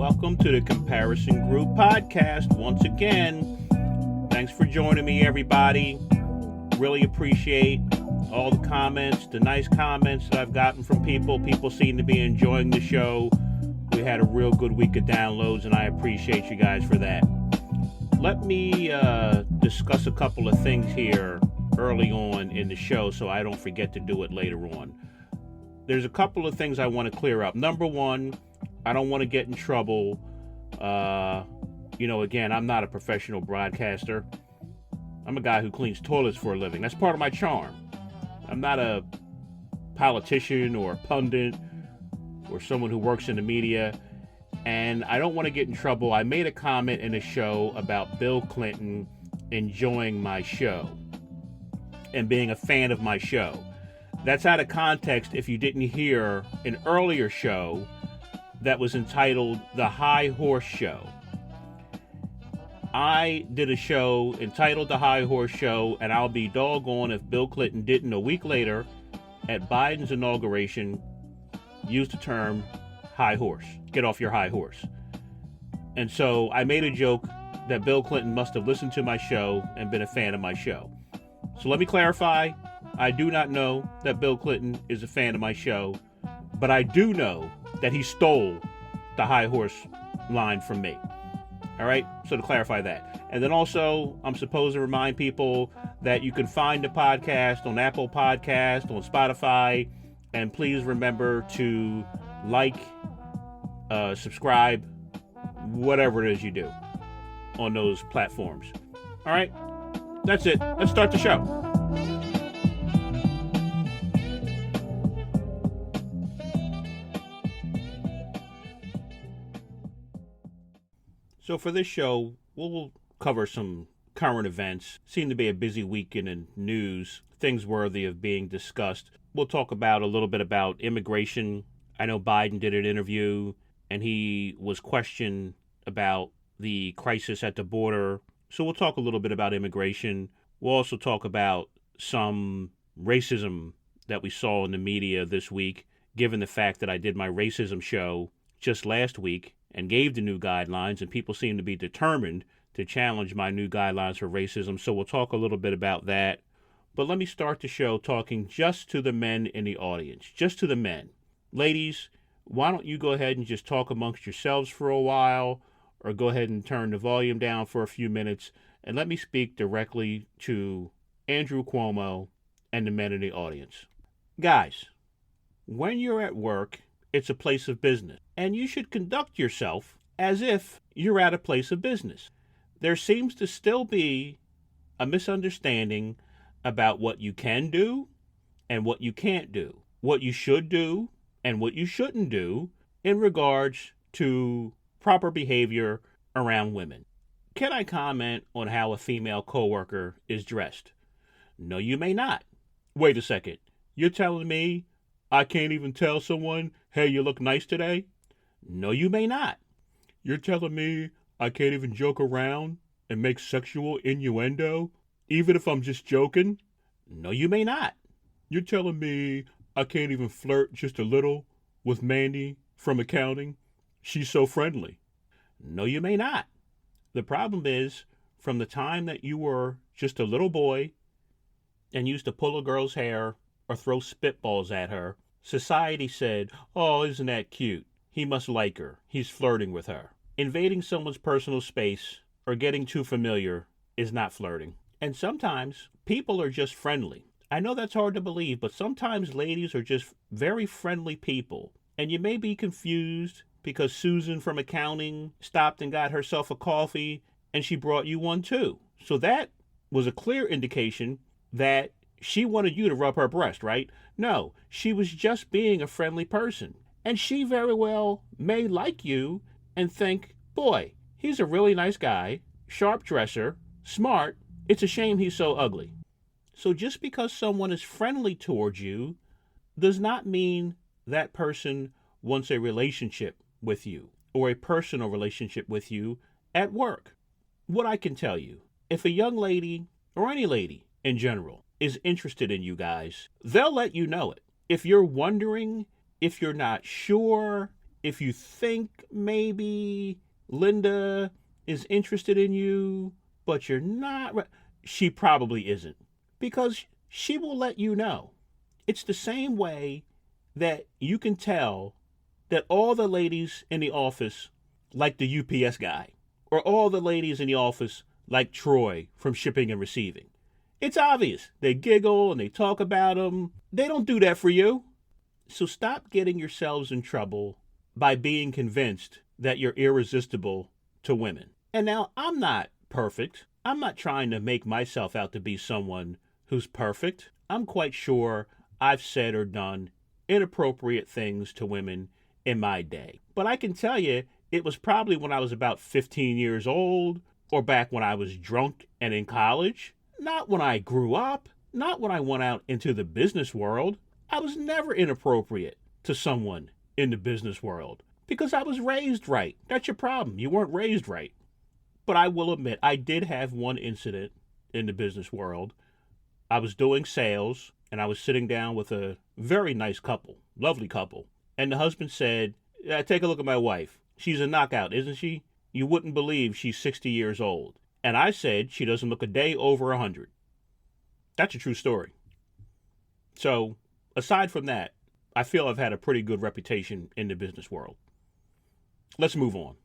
welcome to the Comparison Group Podcast once again. Thanks for joining me, everybody. Really appreciate all the comments, the nice comments that I've gotten from people. People seem to be enjoying the show. We had a real good week of downloads, and I appreciate you guys for that. Let me discuss a couple of things here early on in the show so I don't forget to do it later on. There's a couple of things I want to clear up. Number one, I don't want to get in trouble. Again, I'm not a professional broadcaster. I'm a guy who cleans toilets for a living. That's part of my charm. I'm not a politician or a pundit or someone who works in the media, and I don't want to get in trouble. I made a comment in a show about Bill Clinton enjoying my show and being a fan of my show. That's out of context if you didn't hear an earlier show that was entitled The High Horse Show. I did a show entitled The High Horse Show, and I'll be doggone if Bill Clinton didn't a week later at Biden's inauguration use the term high horse. Get off your high horse. And so I made a joke that Bill Clinton must have listened to my show and been a fan of my show. So let me clarify. I do not know that Bill Clinton is a fan of my show, but I do know that he stole the high horse line from me. All right, so to clarify that. And then also, I'm supposed to remind people that you can find the podcast on Apple Podcast, on Spotify, and please remember to like, subscribe, whatever it is you do on those platforms. All right, that's it. Let's start the show. So for this show, we'll cover some current events. Seemed to be a busy week in the news, things worthy of being discussed. We'll talk about a little bit about immigration. I know Biden did an interview, and he was questioned about the crisis at the border. So we'll talk a little bit about immigration. We'll also talk about some racism that we saw in the media this week, given the fact that I did my racism show just last week and gave the new guidelines, and people seem to be determined to challenge my new guidelines for racism. So we'll talk a little bit about that. But let me start the show talking just to the men in the audience, just to the men. Ladies, why don't you go ahead and just talk amongst yourselves for a while, or go ahead and turn the volume down for a few minutes, and let me speak directly to Andrew Cuomo and the men in the audience. Guys, when you're at work, it's a place of business, and you should conduct yourself as if you're at a place of business. There seems to still be a misunderstanding about what you can do and what you can't do, what you should do and what you shouldn't do in regards to proper behavior around women. Can I comment on how a female coworker is dressed? No, you may not. Wait a second. You're telling me I can't even tell someone, hey, you look nice today? No, you may not. You're telling me I can't even joke around and make sexual innuendo, even if I'm just joking? No, you may not. You're telling me I can't even flirt just a little with Mandy from accounting? She's so friendly. No, you may not. The problem is, from the time that you were just a little boy and used to pull a girl's hair or throw spitballs at her, society said, oh, isn't that cute? He must like her. He's flirting with her. Invading someone's personal space or getting too familiar is not flirting. And sometimes people are just friendly. I know that's hard to believe, but sometimes ladies are just very friendly people. And you may be confused because Susan from accounting stopped and got herself a coffee and she brought you one too. So that was a clear indication that she wanted you to rub her breast, right? No, she was just being a friendly person. And she very well may like you and think, boy, he's a really nice guy, sharp dresser, smart. It's a shame he's so ugly. So just because someone is friendly towards you does not mean that person wants a relationship with you or a personal relationship with you at work. What I can tell you, if a young lady or any lady in general is interested in you guys, they'll let you know it. If you're wondering, if you're not sure, if you think maybe Linda is interested in you, but you're not, she probably isn't, because she will let you know. It's the same way that you can tell that all the ladies in the office like the UPS guy, or all the ladies in the office like Troy from shipping and receiving. It's obvious. They giggle and they talk about them. They don't do that for you. So stop getting yourselves in trouble by being convinced that you're irresistible to women. And now, I'm not perfect. I'm not trying to make myself out to be someone who's perfect. I'm quite sure I've said or done inappropriate things to women in my day. But I can tell you, it was probably when I was about 15 years old, or back when I was drunk and in college. Not when I grew up, not when I went out into the business world. I was never inappropriate to someone in the business world because I was raised right. That's your problem. You weren't raised right. But I will admit, I did have one incident in the business world. I was doing sales and I was sitting down with a very nice couple, lovely couple. And the husband said, take a look at my wife. She's a knockout, isn't she? You wouldn't believe she's 60 years old. And I said she doesn't look a day over 100. That's a true story. So, aside from that, I feel I've had a pretty good reputation in the business world. Let's move on.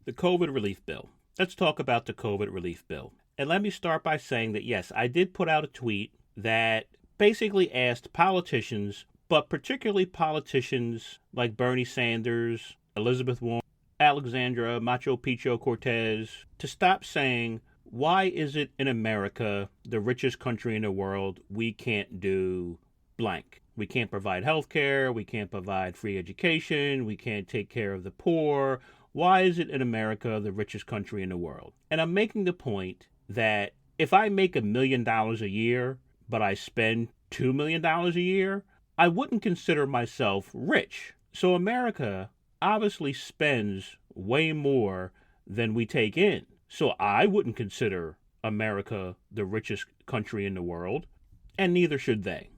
The COVID relief bill. Let's talk about the COVID relief bill. And let me start by saying that, yes, I did put out a tweet that basically asked politicians, but particularly politicians like Bernie Sanders, Elizabeth Warren, Alexandra Macho Picchu Cortez, to stop saying, why is it in America, the richest country in the world, we can't do blank? We can't provide health care, we can't provide free education, we can't take care of the poor. Why is it in America, the richest country in the world? And I'm making the point that if I make $1 million a year, but I spend $2 million a year, I wouldn't consider myself rich. So America obviously spends way more than we take in. So I wouldn't consider America the richest country in the world, and neither should they.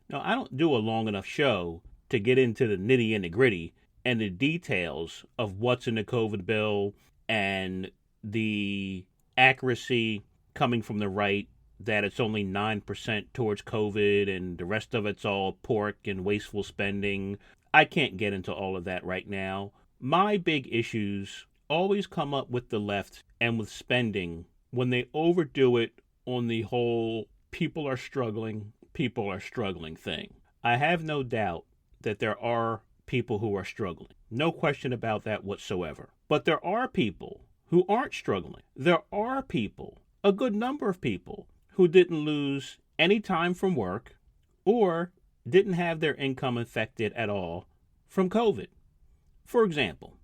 Now, I don't do a long enough show to get into the nitty and the gritty and the details of what's in the COVID bill and the accuracy coming from the right that it's only 9% towards COVID and the rest of it's all pork and wasteful spending. I can't get into all of that right now. My big issues always come up with the left and with spending when they overdo it on the whole people are struggling thing. I have no doubt that there are people who are struggling. No question about that whatsoever. But there are people who aren't struggling. There are people, a good number of people, who didn't lose any time from work or didn't have their income affected at all from COVID. For example,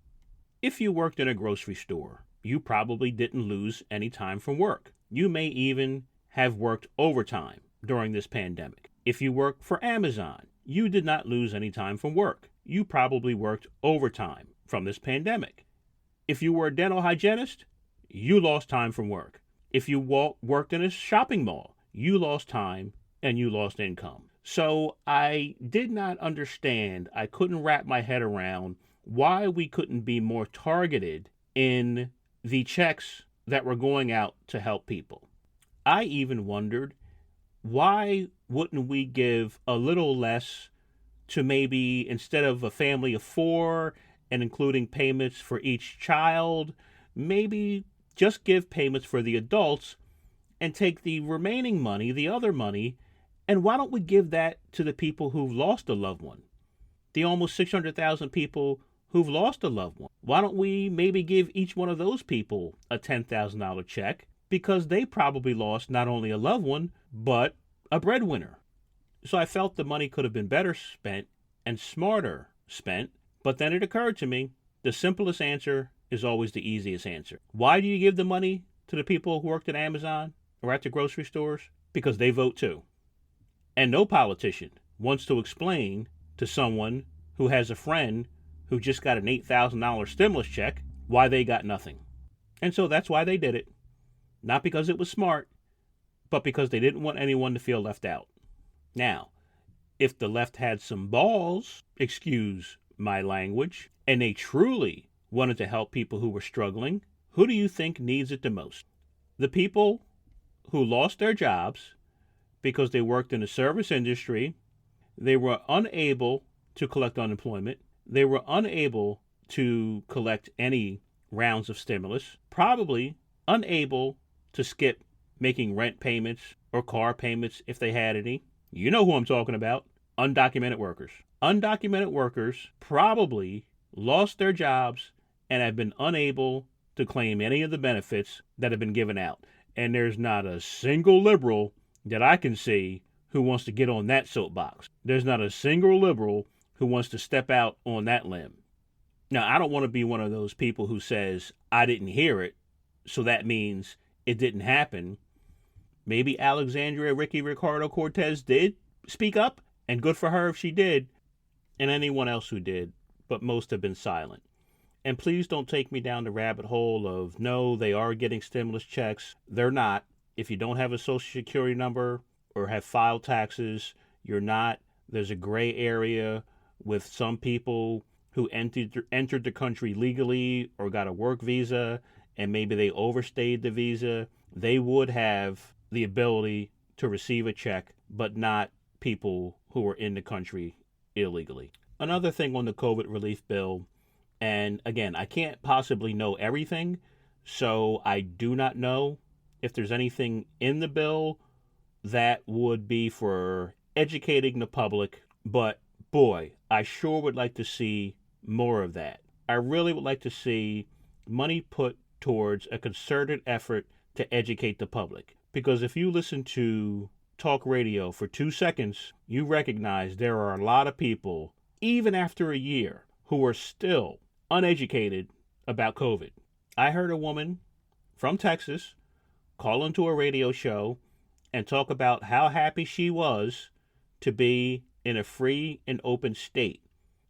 if you worked in a grocery store, you probably didn't lose any time from work. You may even have worked overtime during this pandemic. If you work for Amazon, you did not lose any time from work. You probably worked overtime from this pandemic. If you were a dental hygienist, you lost time from work. If you worked in a shopping mall, you lost time and you lost income. So I did not understand, I couldn't wrap my head around why we couldn't be more targeted in the checks that were going out to help people. I even wondered, why wouldn't we give a little less to maybe, instead of a family of 4 and including payments for each child, maybe just give payments for the adults and take the remaining money, the other money, and why don't we give that to the people who've lost a loved one? The almost 600,000 people who've lost a loved one. Why don't we maybe give each one of those people a $10,000 check, because they probably lost not only a loved one, but a breadwinner. So I felt the money could have been better spent and smarter spent, but then it occurred to me, the simplest answer is always the easiest answer. Why do you give the money to the people who worked at Amazon or at the grocery stores? Because they vote too. And no politician wants to explain to someone who has a friend who just got an $8,000 stimulus check why they got nothing. And so that's why they did it. Not because it was smart, but because they didn't want anyone to feel left out. Now, if the left had some balls, excuse my language, and they truly wanted to help people who were struggling, who do you think needs it the most? The people who lost their jobs because they worked in the service industry, they were unable to collect unemployment, they were unable to collect any rounds of stimulus, probably unable to skip making rent payments or car payments if they had any. You know who I'm talking about. Undocumented workers. Undocumented workers probably lost their jobs and have been unable to claim any of the benefits that have been given out. And there's not a single liberal that I can see who wants to get on that soapbox. There's not a single liberal who wants to step out on that limb. Now, I don't want to be one of those people who says, I didn't hear it, so that means it didn't happen. Maybe Alexandria Ricky Ricardo Cortez did speak up, and good for her if she did, and anyone else who did, but most have been silent. And please don't take me down the rabbit hole of, no, they are getting stimulus checks. They're not. If you don't have a Social Security number or have filed taxes, you're not. There's a gray area with some people who entered the country legally or got a work visa, and maybe they overstayed the visa. They would have the ability to receive a check, but not people who are in the country illegally. Another thing on the COVID relief bill, and again, I can't possibly know everything, so I do not know if there's anything in the bill that would be for educating the public, but boy, I sure would like to see more of that. I really would like to see money put towards a concerted effort to educate the public. Because if you listen to talk radio for 2 seconds, you recognize there are a lot of people, even after a year, who are still uneducated about COVID. I heard a woman from Texas call into a radio show and talk about how happy she was to be in a free and open state.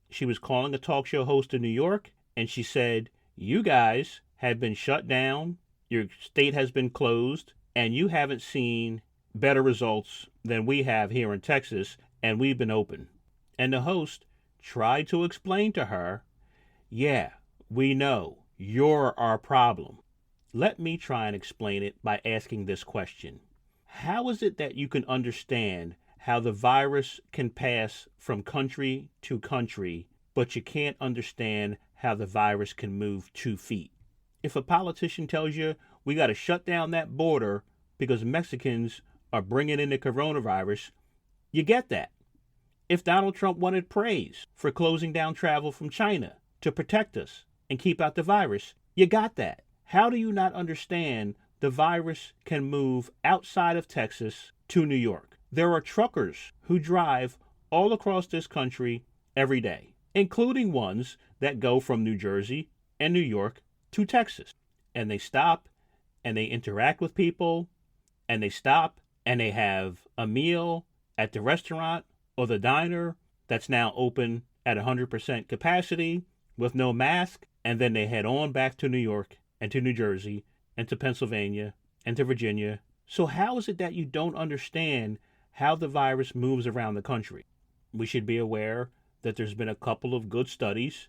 She was calling a talk show host in New York, and she said, you guys have been shut down, your state has been closed, and you haven't seen better results than we have here in Texas, and we've been open. And the host tried to explain to her, yeah, we know, you're our problem. Let me try and explain it by asking this question. How is it that you can understand how the virus can pass from country to country, but you can't understand how the virus can move 2 feet? If a politician tells you we got to shut down that border because Mexicans are bringing in the coronavirus, you get that. If Donald Trump wanted praise for closing down travel from China to protect us and keep out the virus, you got that. How do you not understand the virus can move outside of Texas to New York? There are truckers who drive all across this country every day, including ones that go from New Jersey and New York to Texas. And they stop and they interact with people, and they stop and they have a meal at the restaurant or the diner that's now open at 100% capacity with no mask, and then they head on back to New York and to New Jersey and to Pennsylvania and to Virginia. So how is it that you don't understand how the virus moves around the country? We should be aware that there's been a couple of good studies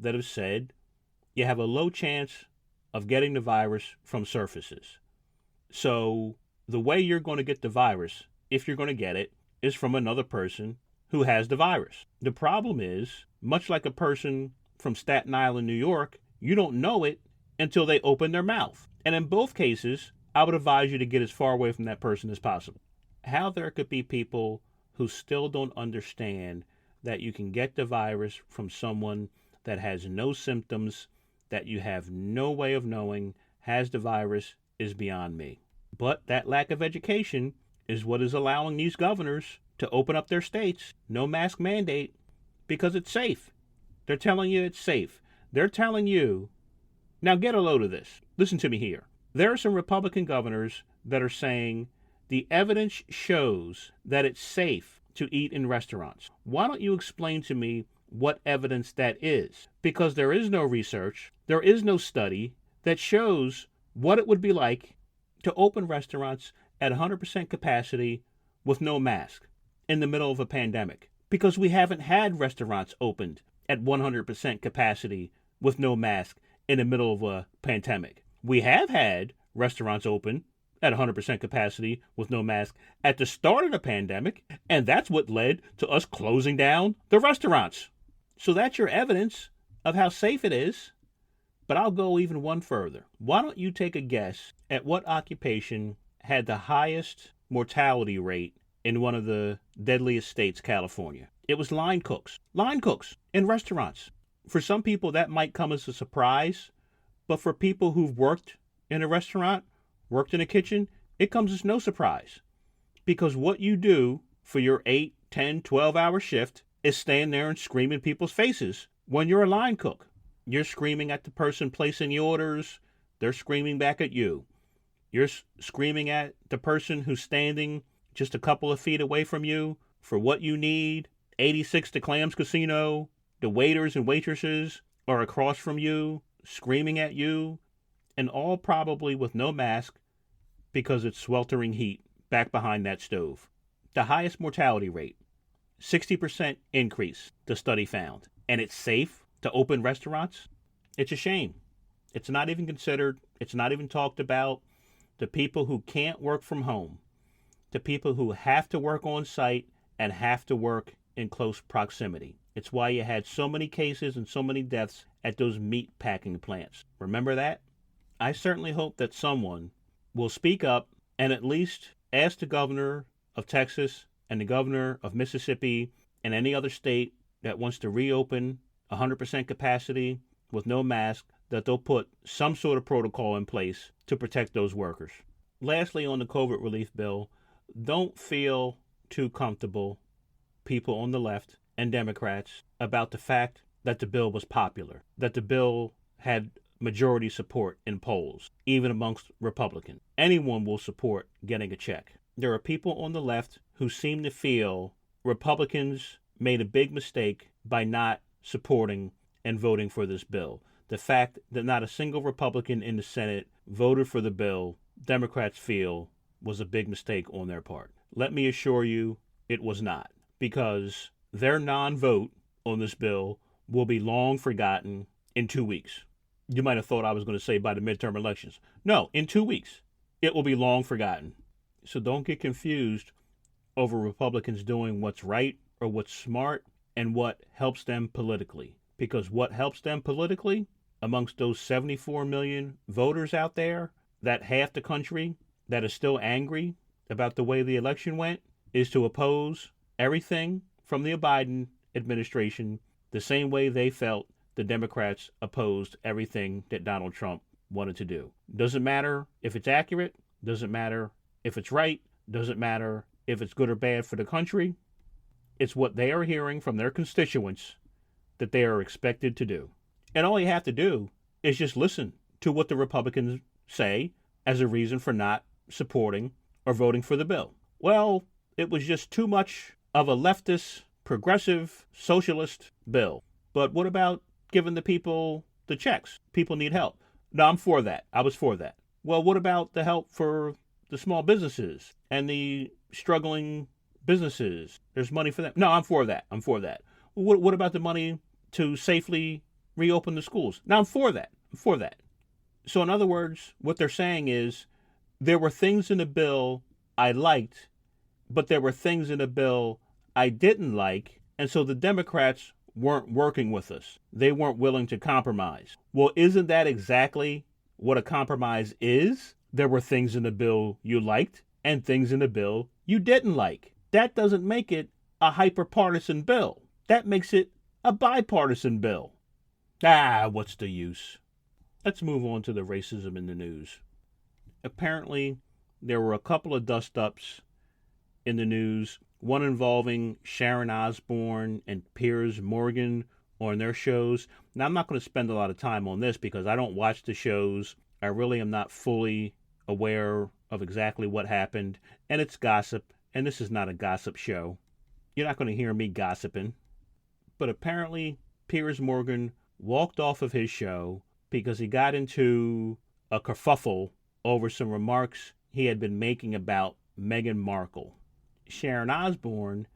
that have said you have a low chance of getting the virus from surfaces. So the way you're going to get the virus, if you're going to get it, is from another person who has the virus. The problem is, much like a person from Staten Island, New York, you don't know it until they open their mouth. And in both cases, I would advise you to get as far away from that person as possible. How there could be people who still don't understand that you can get the virus from someone that has no symptoms, that you have no way of knowing has the virus, is beyond me. But that lack of education is what is allowing these governors to open up their states, no mask mandate, because it's safe. They're telling you it's safe. They're telling you, now get a load of this. Listen to me here. There are some Republican governors that are saying the evidence shows that it's safe to eat in restaurants. Why don't you explain to me what evidence that is? Because there is no research, there is no study that shows what it would be like to open restaurants at 100% capacity with no mask in the middle of a pandemic. Because we haven't had restaurants opened at 100% capacity with no mask in the middle of a pandemic. We have had restaurants open at 100% capacity with no mask at the start of the pandemic, and that's what led to us closing down the restaurants. So that's your evidence of how safe it is. But I'll go even one further. Why don't you take a guess at what occupation had the highest mortality rate in one of the deadliest states, California? It was line cooks. Line cooks in restaurants. For some people, that might come as a surprise, but for people who've worked in a restaurant, worked in a kitchen, it comes as no surprise. Because what you do for your 8, 10, 12-hour shift is stand there and scream in people's faces when you're a line cook. You're screaming at the person placing the orders. They're screaming back at you. You're screaming at the person who's standing just a couple of feet away from you for what you need. 86 to Clams Casino. The waiters and waitresses are across from you, screaming at you, and all probably with no mask because it's sweltering heat back behind that stove. The highest mortality rate, 60% increase, the study found. And it's safe to open restaurants? It's a shame. It's not even considered. It's not even talked about. The people who can't work from home, the people who have to work on site and have to work in close proximity. It's why you had so many cases and so many deaths at those meat packing plants. Remember that? I certainly hope that someone will speak up and at least ask the governor of Texas and the governor of Mississippi and any other state that wants to reopen 100% capacity with no mask, that they'll put some sort of protocol in place to protect those workers. Lastly, on the COVID relief bill, don't feel too comfortable, people on the left and Democrats, about the fact that the bill was popular, that the bill had majority support in polls, even amongst Republicans. Anyone will support getting a check. There are people on the left who seem to feel Republicans made a big mistake by not supporting and voting for this bill. The fact that not a single Republican in the Senate voted for the bill, Democrats feel was a big mistake on their part. Let me assure you, it was not, because their non-vote on this bill will be long forgotten in 2 weeks. You might have thought I was going to say by the midterm elections. No, in 2 weeks, it will be long forgotten. So don't get confused over Republicans doing what's right or what's smart and what helps them politically. Because what helps them politically, amongst those 74 million voters out there, that half the country that is still angry about the way the election went, is to oppose everything from the Biden administration the same way they felt the Democrats opposed everything that Donald Trump wanted to do. Doesn't matter if it's accurate, doesn't matter if it's right, doesn't matter if it's good or bad for the country. It's what they are hearing from their constituents that they are expected to do. And all you have to do is just listen to what the Republicans say as a reason for not supporting or voting for the bill. Well, it was just too much of a leftist, progressive, socialist bill. But what about giving the people the checks? People need help. No, I'm for that. I was for that. Well, what about the help for the small businesses and the struggling businesses? There's money for them. No, I'm for that. I'm for that. What about the money to safely reopen the schools? No, I'm for that. I'm for that. So in other words, what they're saying is there were things in the bill I liked, but there were things in the bill I didn't like, and so the Democrats weren't working with us. They weren't willing to compromise. Well, isn't that exactly what a compromise is? There were things in the bill you liked and things in the bill you didn't like. That doesn't make it a hyper-partisan bill. That makes it a bipartisan bill. What's the use? Let's move on to the racism in the news. Apparently, there were a couple of dust-ups in the news, one involving Sharon Osbourne and Piers Morgan on their shows. Now, I'm not going to spend a lot of time on this because I don't watch the shows. I really am not fully aware of exactly what happened, and it's gossip, and this is not a gossip show. You're not going to hear me gossiping. But apparently, Piers Morgan walked off of his show because he got into a kerfuffle over some remarks he had been making about Meghan Markle. Sharon Osbourne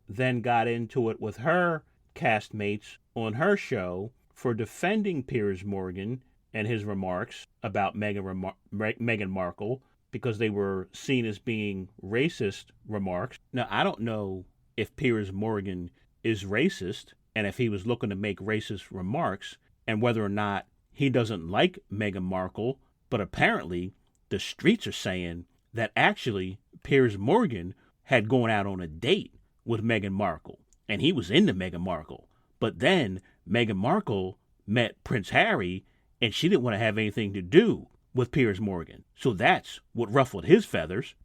then got into it with her castmates on her show for defending Piers Morgan and his remarks about Meghan Markle because they were seen as being racist remarks. Now, I don't know if Piers Morgan is racist and if he was looking to make racist remarks and whether or not he doesn't like Meghan Markle, but apparently the streets are saying that actually Piers Morgan had gone out on a date with Meghan Markle and he was into Meghan Markle. But then Meghan Markle met Prince Harry and she didn't want to have anything to do with Piers Morgan. So that's what ruffled his feathers.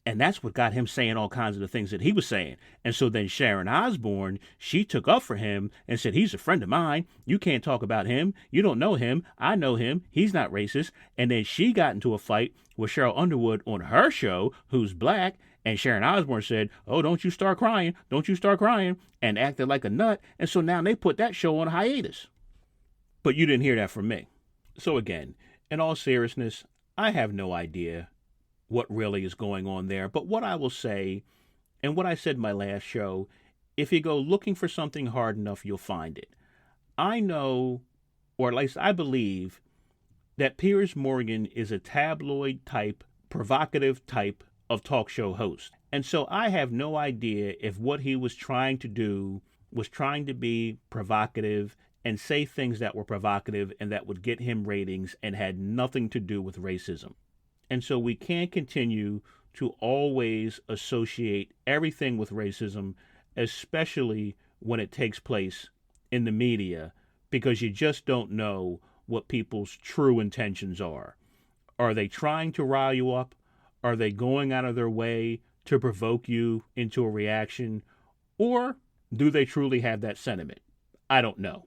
And that's what got him saying all kinds of the things that he was saying. And so then Sharon Osbourne, she took up for him and said, he's a friend of mine. You can't talk about him. You don't know him. I know him. He's not racist. And then she got into a fight with Cheryl Underwood on her show, who's black. And Sharon Osbourne said, oh, don't you start crying. Don't you start crying. And acted like a nut. And so now they put that show on hiatus. But you didn't hear that from me. So again, in all seriousness, I have no idea what really is going on there. But what I will say, and what I said in my last show, if you go looking for something hard enough, you'll find it. I know, or at least I believe, that Piers Morgan is a tabloid type, provocative type of talk show host. And so I have no idea if what he was trying to do was trying to be provocative and say things that were provocative and that would get him ratings and had nothing to do with racism. And so we can't continue to always associate everything with racism, especially when it takes place in the media, because you just don't know what people's true intentions are. Are they trying to rile you up? Are they going out of their way to provoke you into a reaction? Or do they truly have that sentiment? I don't know.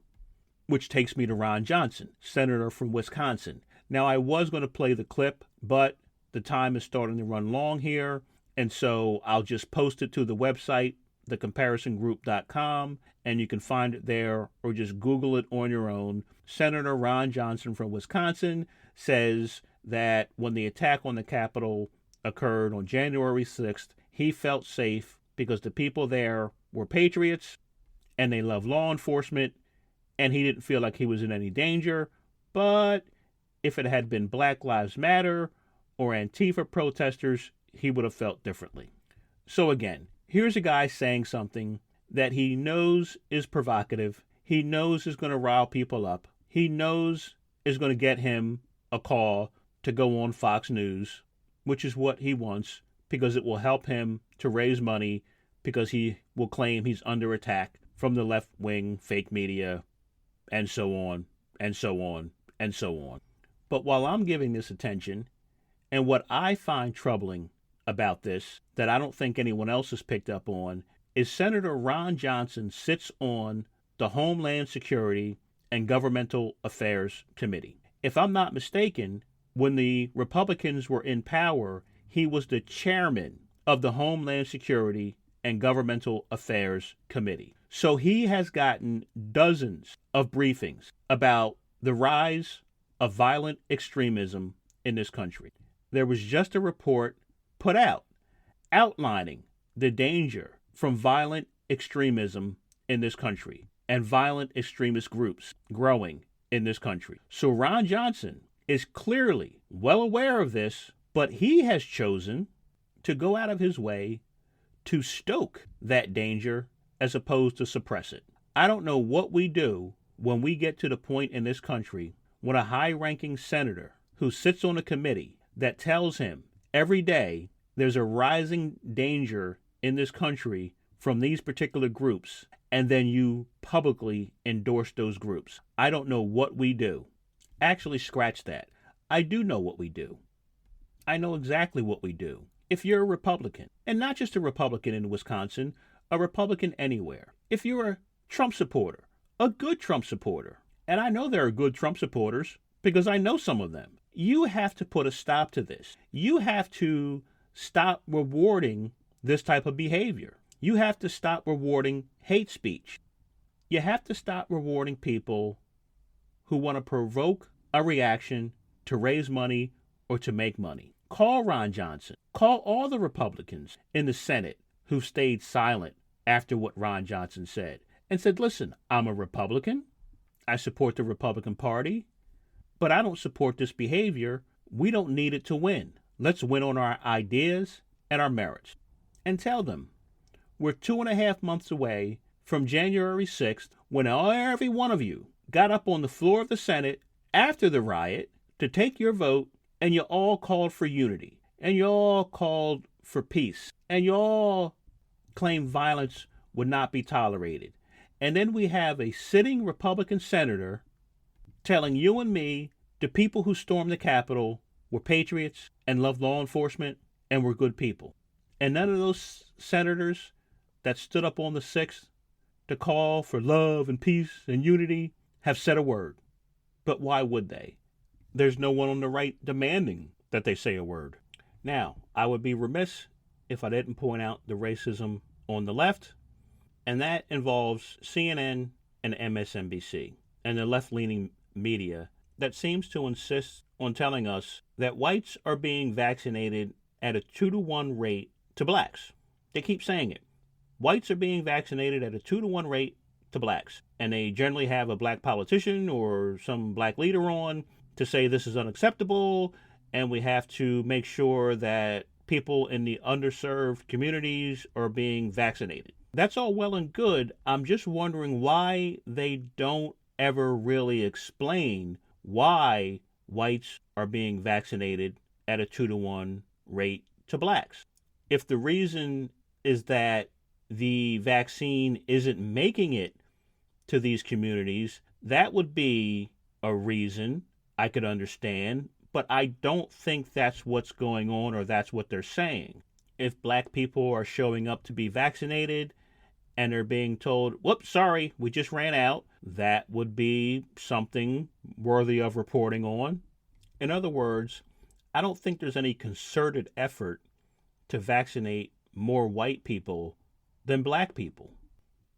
Which takes me to Ron Johnson, senator from Wisconsin. Now, I was going to play the clip, but the time is starting to run long here, and so I'll just post it to the website, thecomparisongroup.com, and you can find it there or just Google it on your own. Senator Ron Johnson from Wisconsin says that when the attack on the Capitol occurred on January 6th, he felt safe because the people there were patriots and they love law enforcement, and he didn't feel like he was in any danger. But if it had been Black Lives Matter or Antifa protesters, he would have felt differently. So again, here's a guy saying something that he knows is provocative, he knows is going to rile people up, he knows is going to get him a call to go on Fox News, which is what he wants, because it will help him to raise money, because he will claim he's under attack from the left-wing fake media, and so on, and so on, and so on. But while I'm giving this attention, and what I find troubling about this, that I don't think anyone else has picked up on, is Senator Ron Johnson sits on the Homeland Security and Governmental Affairs Committee. If I'm not mistaken, when the Republicans were in power, he was the chairman of the Homeland Security and Governmental Affairs Committee. So he has gotten dozens of briefings about the rise of violent extremism in this country. There was just a report put out outlining the danger from violent extremism in this country and violent extremist groups growing in this country. So Ron Johnson is clearly well aware of this, but he has chosen to go out of his way to stoke that danger as opposed to suppress it. I don't know what we do when we get to the point in this country when a high-ranking senator who sits on a committee that tells him every day there's a rising danger in this country from these particular groups, and then you publicly endorse those groups. I don't know what we do. Actually, scratch that. I do know what we do. I know exactly what we do. If you're a Republican, and not just a Republican in Wisconsin, a Republican anywhere, if you're a Trump supporter, a good Trump supporter, and I know there are good Trump supporters because I know some of them, you have to put a stop to this. You have to stop rewarding this type of behavior. You have to stop rewarding hate speech. You have to stop rewarding people who want to provoke a reaction to raise money or to make money. Call Ron Johnson. Call all the Republicans in the Senate who stayed silent after what Ron Johnson said and said, listen, I'm a Republican. I support the Republican Party, but I don't support this behavior. We don't need it to win. Let's win on our ideas and our merits. And tell them we're 2.5 months away from January 6th, when every one of you got up on the floor of the Senate after the riot to take your vote, and you all called for unity, and you all called for peace, and you all claimed violence would not be tolerated. And then we have a sitting Republican senator telling you and me, the people who stormed the Capitol, were patriots and loved law enforcement and were good people. And none of those senators that stood up on the 6th to call for love and peace and unity have said a word. But why would they? There's no one on the right demanding that they say a word. Now, I would be remiss if I didn't point out the racism on the left, and that involves CNN and MSNBC and the left-leaning media that seems to insist on telling us that whites are being vaccinated at a 2-to-1 rate to blacks. They keep saying it. Whites are being vaccinated at a 2-to-1 rate to blacks. And they generally have a black politician or some black leader on to say this is unacceptable, and we have to make sure that people in the underserved communities are being vaccinated. That's all well and good. I'm just wondering why they don't ever really explain why whites are being vaccinated at a 2-to-1 rate to blacks. If the reason is that the vaccine isn't making it to these communities, that would be a reason I could understand, but I don't think that's what's going on or that's what they're saying. If black people are showing up to be vaccinated and they're being told, whoops, sorry, we just ran out, that would be something worthy of reporting on. In other words, I don't think there's any concerted effort to vaccinate more white people than black people.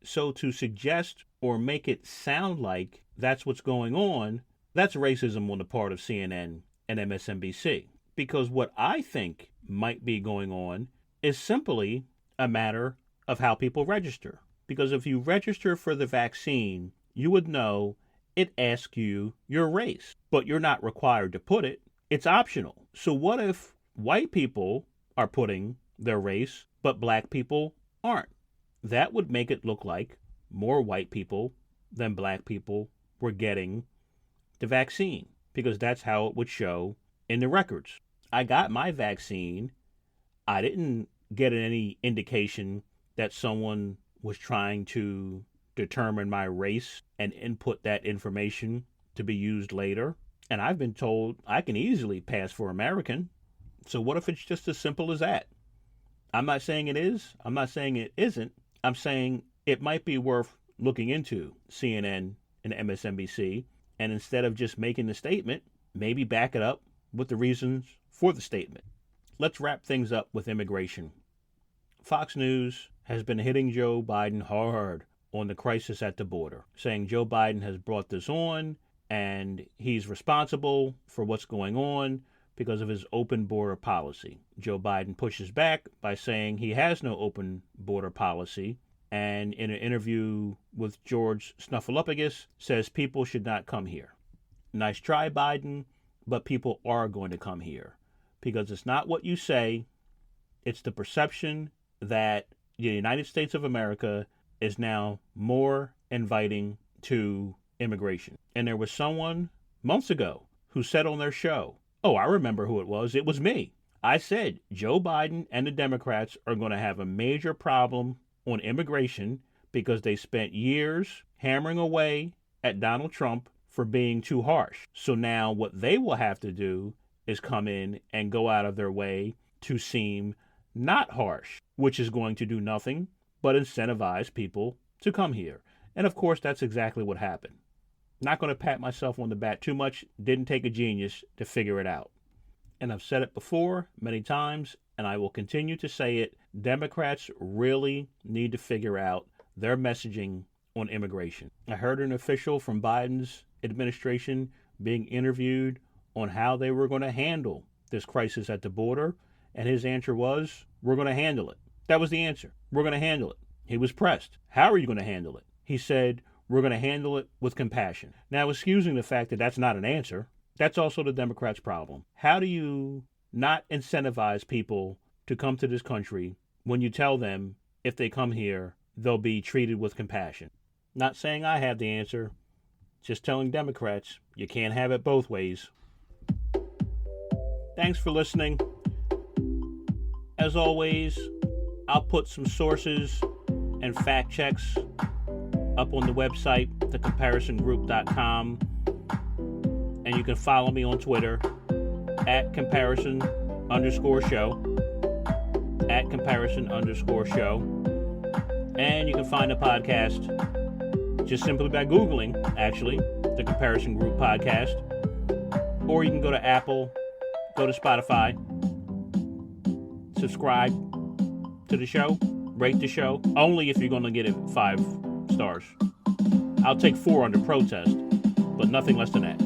So to suggest or make it sound like that's what's going on, that's racism on the part of CNN and MSNBC. Because what I think might be going on is simply a matter of how people register. Because if you register for the vaccine, you would know it asks you your race, but you're not required to put it. It's optional. So what if white people are putting their race, but black people aren't? That would make it look like more white people than black people were getting the vaccine, because that's how it would show in the records. I got my vaccine. I didn't get any indication that someone was trying to determine my race and input that information to be used later. And I've been told I can easily pass for American. So what if it's just as simple as that? I'm not saying it is. I'm not saying it isn't. I'm saying it might be worth looking into, CNN and MSNBC, and instead of just making the statement, maybe back it up with the reasons for the statement. Let's wrap things up with immigration. Fox News has been hitting Joe Biden hard on the crisis at the border, saying Joe Biden has brought this on and he's responsible for what's going on because of his open border policy. Joe Biden pushes back by saying he has no open border policy, and in an interview with George Snuffleupagus says people should not come here. Nice try, Biden, but people are going to come here because it's not what you say, it's the perception that the United States of America is now more inviting to immigration. And there was someone months ago who said on their show, oh, I remember who it was. It was me. I said Joe Biden and the Democrats are going to have a major problem on immigration because they spent years hammering away at Donald Trump for being too harsh. So now what they will have to do is come in and go out of their way to seem not harsh, which is going to do nothing but incentivize people to come here. And of course, that's exactly what happened. Not going to pat myself on the back too much. Didn't take a genius to figure it out. And I've said it before many times, and I will continue to say it. Democrats really need to figure out their messaging on immigration. I heard an official from Biden's administration being interviewed on how they were going to handle this crisis at the border, and his answer was, we're going to handle it. That was the answer. We're going to handle it. He was pressed. How are you going to handle it? He said, we're going to handle it with compassion. Now, excusing the fact that that's not an answer, that's also the Democrats' problem. How do you not incentivize people to come to this country when you tell them if they come here, they'll be treated with compassion? Not saying I have the answer, just telling Democrats you can't have it both ways. Thanks for listening. As always, I'll put some sources and fact checks up on the website, thecomparisongroup.com. And you can follow me on Twitter at comparison_show. At comparison_show. And you can find the podcast just simply by Googling, actually, the Comparison Group Podcast. Or you can go to Apple, go to Spotify, subscribe to the show, rate the show, only if you're going to get it 5 stars. I'll take 4 under protest, but nothing less than that.